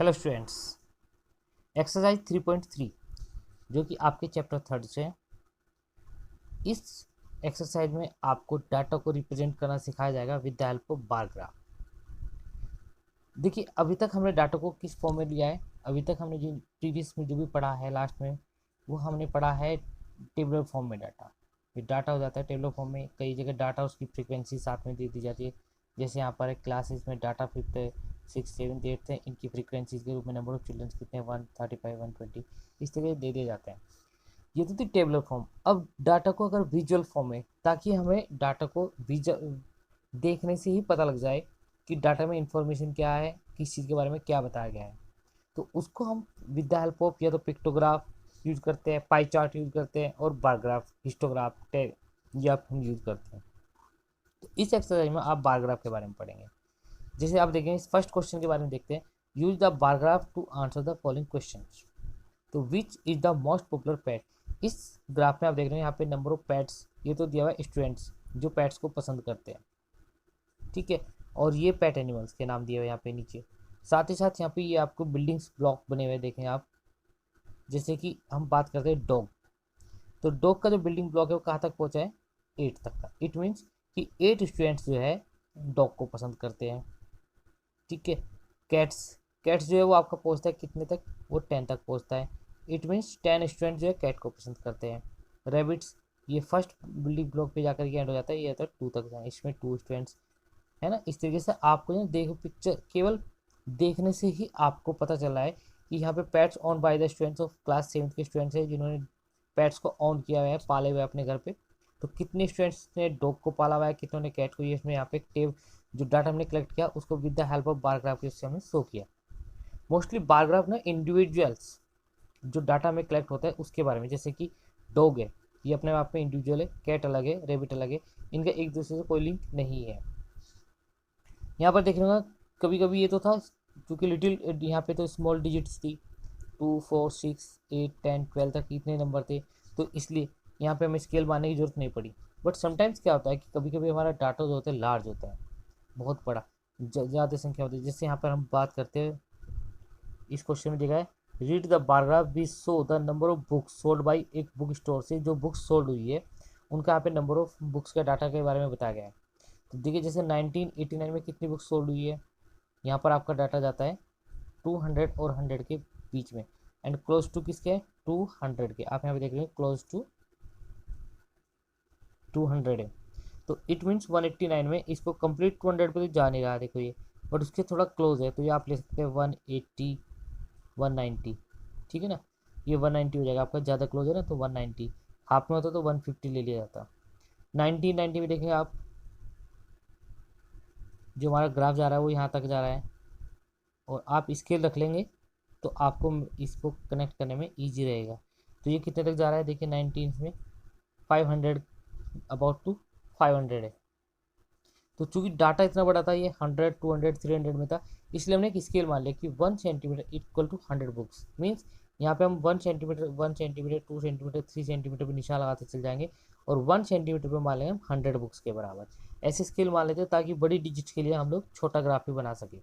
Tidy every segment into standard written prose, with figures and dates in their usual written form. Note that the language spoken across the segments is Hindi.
हेलो स्टूडेंट्स, एक्सरसाइज 3.3 जो कि आपके चैप्टर थर्ड से है। इस एक्सरसाइज में आपको डाटा को रिप्रेजेंट करना सिखाया जाएगा with the help of bar graph. देखिए, अभी तक हमने डाटा को किस फॉर्म में लिया है। अभी तक हमने जो प्रीवियस में जो भी पढ़ा है लास्ट में, वो हमने पढ़ा है टेबलर फॉर्म में। डाटा ये डाटा हो जाता है टेबलर फॉर्म में। कई जगह डाटा उसकी फ्रीक्वेंसी साथ में दे दी जाती है। जैसे यहाँ पर एक क्लासेस में data 5th 6th 7th 8th है, इनकी फ्रीक्वेंसीज के रूप में नंबर ऑफ चिल्ड्रंस कितने 135 120 इस तरह दे दिए जाते हैं। ये तो थी टेबलर फॉर्म। अब डाटा को अगर विजुअल फॉर्म में, ताकि हमें डाटा को विजुअल देखने से ही पता लग जाए कि डाटा में इंफॉर्मेशन क्या है, किस चीज़ के बारे में क्या बताया गया है, तो उसको हम विद द हेल्प ऑफ या तो पिक्टोग्राफ यूज करते हैं, पाई चार्ट यूज करते हैं, और बार ग्राफ हिस्टोग्राफ टैग या हम यूज करते हैं। तो इस एक्सरसाइज में आप बार ग्राफ के बारे में पढ़ेंगे। जैसे आप देखेंगे, इस फर्स्ट क्वेश्चन के बारे में देखते हैं। Use the bar graph to answer the following question. तो which is the most popular pet. इस ग्राफ में आप देख रहे हैं यहाँ पे नंबर ऑफ पेट्स, ये तो दिया हुआ है स्टूडेंट्स जो पेट्स को पसंद करते हैं, ठीक है। और ये पेट एनिमल्स के नाम दिए हुए यहाँ पे नीचे। साथ ही साथ यहाँ पे ये आपको बिल्डिंग्स ब्लॉक बने हुए देखें आप। जैसे कि हम बात करते हैं डॉग, तो डॉग का जो बिल्डिंग ब्लॉक है वो कहाँ तक पहुँचा है, 8 तक का। इट मीन्स कि 8 स्टूडेंट्स जो है डॉग को पसंद करते हैं, ठीक है। कैट्स कैट्स जो है वो आपका पहुँचता है कितने तक, वो 10 तक पहुँचता है। इट मीन्स 10 स्टूडेंट जो है कैट को पसंद करते हैं। रेबिट्स, ये फर्स्ट बिल्डिंग ब्लॉक पे जाकर के एंड हो जाता है, ये तो 2 तक जाए, इसमें 2 स्टूडेंट्स है ना। इस तरीके से आपको ना देखो, पिक्चर केवल देखने से ही आपको पता चला है कि यहाँ पे pets on by the students of class 7th के स्टूडेंट्स हैं जिन्होंने पेट्स को ऑन किया हुआ है, पाले हुए हैं अपने घर पे। तो कितने स्टूडेंट्स ने डॉग को पाला हुआ है, कितनों ने कैट को, ये इसमें यहाँ पे टेब जो डाटा हमने कलेक्ट किया उसको with the help of bar graph के उससे हमने शो किया। मोस्टली बार ग्राफ ना इंडिविजुअल्स जो डाटा में कलेक्ट होता है उसके बारे में, जैसे कि डॉग है, ये अपने आप में इंडिविजुअल है, कैट अलग है, रेबिट अलग है, इनका एक दूसरे से कोई लिंक नहीं है। यहाँ पर देखने का कभी कभी ये तो था, क्योंकि लिटिल यहाँ पे तो स्मॉल डिजिट्स थी, 2 4 6 8 10 12 तक इतने नंबर थे, तो इसलिए यहाँ पे हमें स्केल मारने की जरूरत नहीं पड़ी। बट समटाइम्स क्या होता है कि कभी कभी हमारा डाटा जो होता है लार्ज होता है, बहुत बड़ा, ज़्यादा संख्या होती है। जैसे यहाँ पर हम बात करते हैं, इस क्वेश्चन में देखा है, read the bar graph be show the number of books sold by. एक बुक स्टोर से जो बुक्स सोल्ड हुई है उनका यहाँ पे नंबर ऑफ बुक्स का डाटा के बारे में बताया गया है। तो देखिए, जैसे 1989 में कितनी बुक्स सोल्ड हुई है, यहाँ पर आपका डाटा जाता है 200 और 100 के बीच में, एंड क्लोज टू किसके, 200 के। आप यहाँ पे देख रहे हैं क्लोज टू 200 है। तो इट मीन्स 189 में इसको कंप्लीट 200 पे तो जा नहीं रहा, देखो ये, बट उसके थोड़ा क्लोज है, तो ये आप ले सकते हैं 180 190, ठीक है ना। ये 190 हो जाएगा, आपका ज़्यादा क्लोज है ना, तो 190। हाफ में होता तो 150 ले लिया जाता। 1990 में देखेंगे आप, जो हमारा ग्राफ जा रहा है वो यहाँ तक जा रहा है, और आप स्केल रख लेंगे तो आपको इसको कनेक्ट करने में ईजी रहेगा। तो ये कितने तक जा रहा है, देखिए 19 में 500, अबाउट टू 500 है। तो चूंकि डाटा इतना बड़ा था, ये 100 200 300 में था, इसलिए हमने एक स्केल मान लिया कि 1 centimetre equal to 100 books. Means यहाँ पे हम 1 सेंटीमीटर 1 सेंटीमीटर 2 सेंटीमीटर 3 सेंटीमीटर पर निशान लगाते चल जाएंगे, और 1 सेंटीमीटर पर मान लेंगे हम 100 बुक्स के बराबर। ऐसे स्केल मान लेते हैं ताकि बड़ी डिजिट्स के लिए हम लोग छोटा ग्राफ भी बना सके।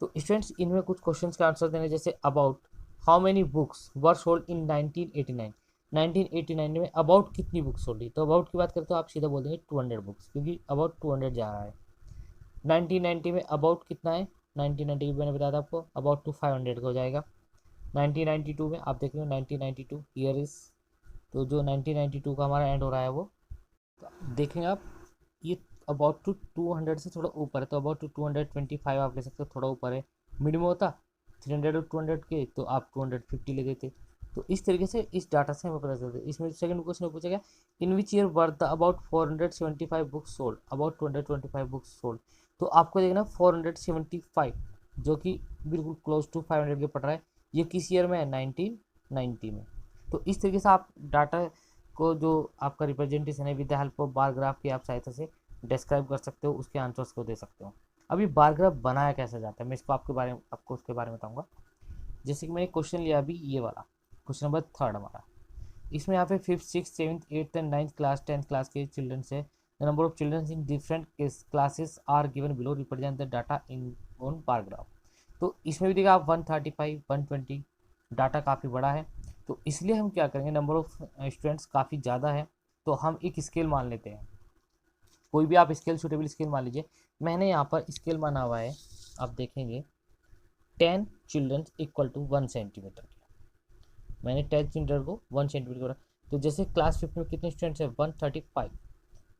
तो स्टूडेंट्स, इनमें कुछ क्वेश्चन का आंसर देने, जैसे about how many books were sold in 1989। 1989 में अबाउट कितनी बुक्स सोल्ड हुई, तो अबाउट की बात करते तो आप सीधा बोल देंगे 200 बुक्स, क्योंकि अबाउट 200 जा रहा है। 1990 में अबाउट कितना है, 1990 मैंने बताया था आपको, अबाउट टू 500 का हो जाएगा। 1992 में आप देख रहे हो 1992 ईयर इज, तो जो 1992 का हमारा एंड हो रहा है वो, तो देखेंगे आप, ये अबाउट टू 200 से थोड़ा ऊपर है, तो अबाउट टू 225 आप ले सकते हो, थोड़ा ऊपर है। मिनिमम होता 300 और 200 के, तो आप 250 ले देते। तो इस तरीके से इस डाटा से हमें पता चलता है। इसमें सेकंड क्वेश्चन पूछा गया, in which year were the about 475 books sold, about 225 books sold. तो आपको देखना 475 जो कि बिल्कुल क्लोज टू 500 के पड़ रहा है, ये किस ईयर में है, 1990 में। तो इस तरीके से आप डाटा को, जो आपका रिप्रेजेंटेशन है, with the help of bar graph की आप सहायता से डिस्क्राइब कर सकते हो, उसके आंसर्स को दे सकते हो। अभी बार ग्राफ बनाया कैसे जाता है, मैं इसको आपको उसके बारे में बताऊंगा। जैसे कि मैंने क्वेश्चन लिया अभी ये वाला, क्वेश्चन नंबर 3 हमारा। इसमें यहाँ पे 5th 6th 7th 8th and 9th class 10th class के चिल्ड्रन है। The number of children in different classes are given below, represent the data in on bar graph. तो इसमें भी देखिए आप 135 120 डाटा काफ़ी बड़ा है, तो इसलिए हम क्या करेंगे, नंबर ऑफ स्टूडेंट्स काफ़ी ज़्यादा है तो हम एक स्केल मान लेते हैं। कोई भी आप स्केल, सूटेबल स्केल मान लीजिए। मैंने यहाँ पर स्केल माना हुआ है, आप देखेंगे 10 चिल्ड्रन इक्वल टू 1 सेंटीमीटर। मैंने 10 चिल्ड्रन को 1 सेंटीमीटर करा। तो जैसे क्लास 5 में कितने स्टूडेंट्स हैं, 135,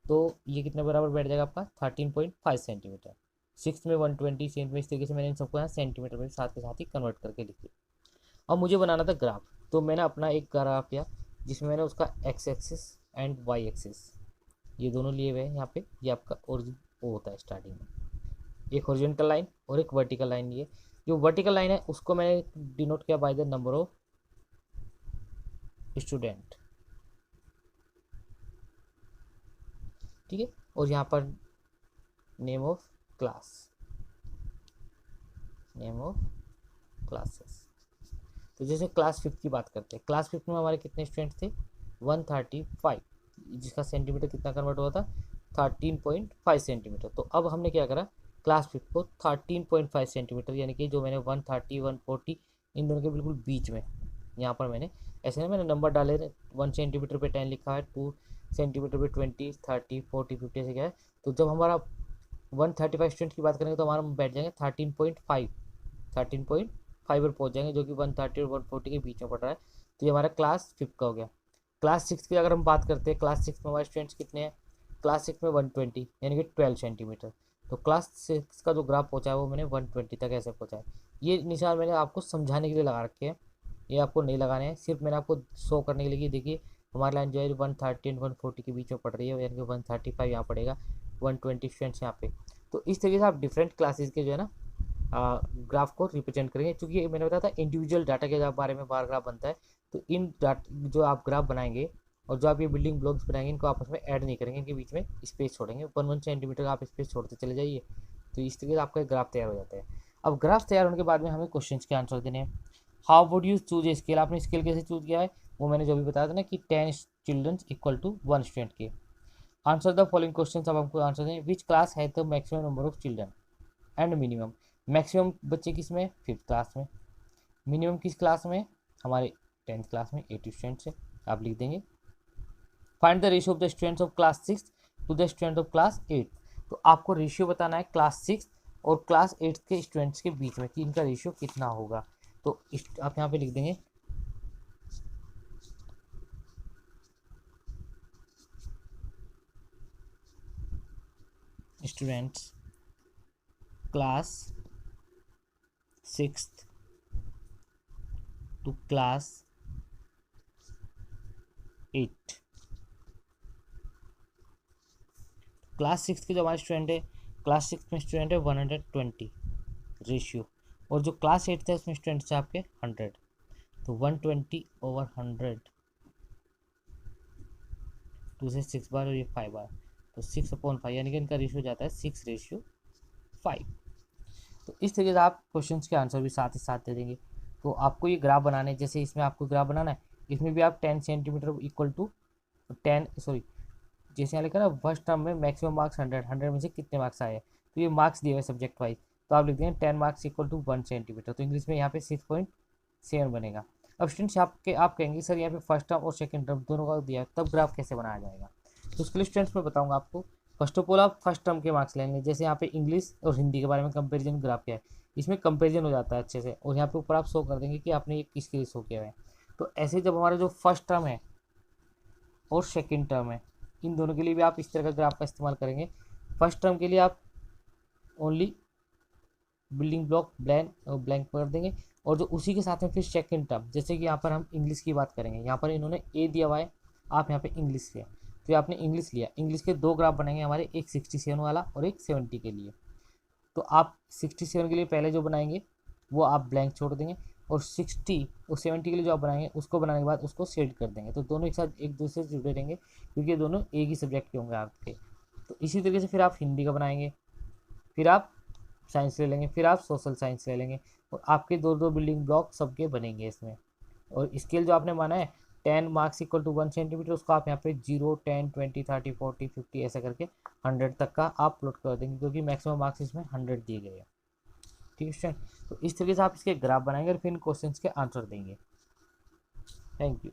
तो ये कितने बराबर बैठ जाएगा आपका 13.5 सेंटीमीटर। सिक्स में 120 सेंटीमीटर। इस तरीके से मैंने इन सबको यहाँ सेंटीमीटर में साथ के साथ ही कन्वर्ट करके लिख दिया। अब मुझे बनाना था ग्राफ, तो मैंने अपना एक ग्राफ लिया जिसमें मैंने उसका X axis and Y axis ये दोनों लिए हुए हैं। यहाँ पे ये आपका ओरिजिन वो होता है स्टार्टिंग में, एक हॉरिजॉन्टल लाइन और एक वर्टिकल लाइन लिए। जो वर्टिकल लाइन है उसको मैंने डिनोट किया by the number of student, ठीक है। और यहाँ पर name of class, name of classes. तो जैसे क्लास 5 की बात करते हैं, क्लास 5 में हमारे कितने स्टूडेंट थे, 135, जिसका सेंटीमीटर कितना कन्वर्ट हुआ था 13.5 सेंटीमीटर। तो अब हमने क्या करा, क्लास 5 को 13.5 सेंटीमीटर, यानी कि जो मैंने 130 140 इन दोनों के बिल्कुल बीच में, यहाँ पर मैंने ऐसे ना मैंने नंबर डाले, 1 सेंटीमीटर पे 10 लिखा है, 2 सेंटीमीटर पे 20 30 40 50 ऐसे क्या है। तो जब हमारा 135 स्टूडेंट की बात करेंगे तो हमारा बैठ जाएंगे 13.5 पर पहुंच जाएंगे, जो कि 130 और 140 के बीच में पड़ रहा है। तो ये हमारा क्लास 5 का हो गया। क्लास 6 की अगर हम बात करते हैं, क्लास 6 में हमारे स्टूडेंट्स कितने हैं, क्लास 6 में 120 यानी कि 12 सेंटीमीटर। तो क्लास 6 का जो ग्राफ पहुंचा है वो मैंने 120 तक ऐसे पहुंचा है। ये निशान मैंने आपको समझाने के लिए लगा रखे हैं, ये आपको नहीं लगाने हैं, सिर्फ मैंने आपको शो करने के लिए कि देखिए हमारी लाइन जो है 130 एंड 140 के बीच में पड़ रही है, यानी कि 135 यहाँ पड़ेगा, 120 स्टूडेंट्स यहाँ पे। तो इस तरीके से आप डिफरेंट क्लासेस के जो है ना ग्राफ को रिप्रेजेंट करेंगे। क्योंकि मैंने बताया था इंडिविजुअल डाटा के बारे में बार ग्राफ बनता है, तो इन जो आप ग्राफ बनाएंगे और जो आप ये बिल्डिंग ब्लॉक्स बनाएंगे इनको आपस में ऐड नहीं करेंगे, इनके बीच में स्पेस छोड़ेंगे, 1 सेंटीमीटर का आप स्पेस छोड़ते चले जाइए। तो इस तरीके से आपका ग्राफ तैयार हो जाता है। अब ग्राफ तैयार होने के बाद में हमें क्वेश्चन के आंसर देने हैं। How would you choose a scale, आपने स्केल कैसे चूज किया है, वो मैंने जो भी बताया था ना कि 10 चिल्ड्रन इक्वल टू 1 स्टूडेंट के। आंसर द फॉलोइंग क्वेश्चन, अब हमको आंसर दें। विच क्लास है the maximum number of children and minimum, maximum बच्चे किस में, 5th क्लास में, मिनिमम किस क्लास में, हमारे 10th क्लास में 80 स्टूडेंट्स है, आप लिख देंगे। Find the ratio of the students of class 6 to the student of class 8, तो आपको रेशियो बताना है क्लास 6 और क्लास 8 के स्टूडेंट्स के बीच में कि इनका रेशियो कितना होगा। तो आप यहाँ पे लिख देंगे students class 6th to class 8। Class 6 के जो हमारे स्टूडेंट है, क्लास 6 में स्टूडेंट है 120 रेशियो, और जो क्लास 8 था उसमें स्टूडेंट्स है आपके 100, तो 120/100, 2 से 6 बार और ये 5 बार, तो 6/5 यानी कि इनका रेशियो जाता है 6:5। तो इस तरीके से आप क्वेश्चन के आंसर भी साथ ही साथ दे देंगे। तो आपको ये ग्राफ बनाना है, जैसे इसमें आपको ग्राफ बनाना है, इसमें भी आप 10 सेंटीमीटर इक्वल टू 10 सॉरी जैसे यहाँ लिखा ना फर्स्ट टर्म में मैक्सिमम मार्क्स 100 में से कितने मार्क्स आए, तो ये मार्क्स दिए हुए सब्जेक्ट वाइज, तो आप लिख देंगे 10 मार्क्स इक्वल टू 1 सेंटीमीटर, तो इंग्लिश में यहाँ पे 6.7 बनेगा। अब स्टूडेंट्स आप कहेंगे सर यहाँ पे फर्स्ट टर्म और सेकंड टर्म दोनों का दिया है, तब ग्राफ कैसे बनाया जाएगा। तो उसके लिए स्टूडेंट्स मैं बताऊँगा आपको। फर्स्ट ऑफ ऑल आप फर्स्ट टर्म के मार्क्स लेंगे, जैसे यहाँ पे इंग्लिश और हिंदी के बारे में कंपेरिजन ग्राफ किया है, इसमें कंपेरिजन हो जाता है अच्छे से, और यहाँ पे ऊपर आप शो कर देंगे कि आपने ये किसके लिए शो किया है। तो ऐसे जब हमारा जो फर्स्ट टर्म है और सेकंड टर्म है, इन दोनों के लिए भी आप इस तरह का ग्राफ का इस्तेमाल करेंगे। फर्स्ट टर्म के लिए आप ओनली बिल्डिंग ब्लॉक ब्लैंक कर देंगे, और जो उसी के साथ में फिर सेकंड टर्म, जैसे कि यहाँ पर हम इंग्लिश की बात करेंगे, यहाँ पर इन्होंने ए दिया हुआ है, आप यहाँ पे इंग्लिश लिया, तो ये आपने इंग्लिश लिया, इंग्लिश के दो ग्राफ बनेंगे हमारे, एक 67 वाला और एक 70 के लिए। तो आप 67 के लिए पहले जो बनाएंगे वो आप ब्लैंक छोड़ देंगे, और 60 और 70 के लिए जो आप बनाएंगे उसको बनाने के बाद उसको शेड कर देंगे, तो दोनों एक साथ एक दूसरे से जुड़े रहेंगे क्योंकि ये दोनों एक ही सब्जेक्ट के होंगे आपके। तो इसी तरीके से फिर आप हिंदी का बनाएंगे, फिर आप साइंस ले लेंगे, फिर आप सोशल साइंस ले लेंगे, और आपके दो दो बिल्डिंग ब्लॉक सबके बनेंगे इसमें। और स्केल जो आपने माना है 10 मार्क्स इक्वल टू 1 सेंटीमीटर, उसको आप यहाँ पे 0 10 20 30 40 50 ऐसा करके 100 तक का आप प्लॉट कर देंगे, क्योंकि मैक्सिमम मार्क्स इसमें 100 दिए गए हैं। ठीक है स्टूडेंट। तो इस तरीके से आप इसके ग्राफ बनाएंगे और फिर इन क्वेश्चंस के आंसर देंगे। Thank you.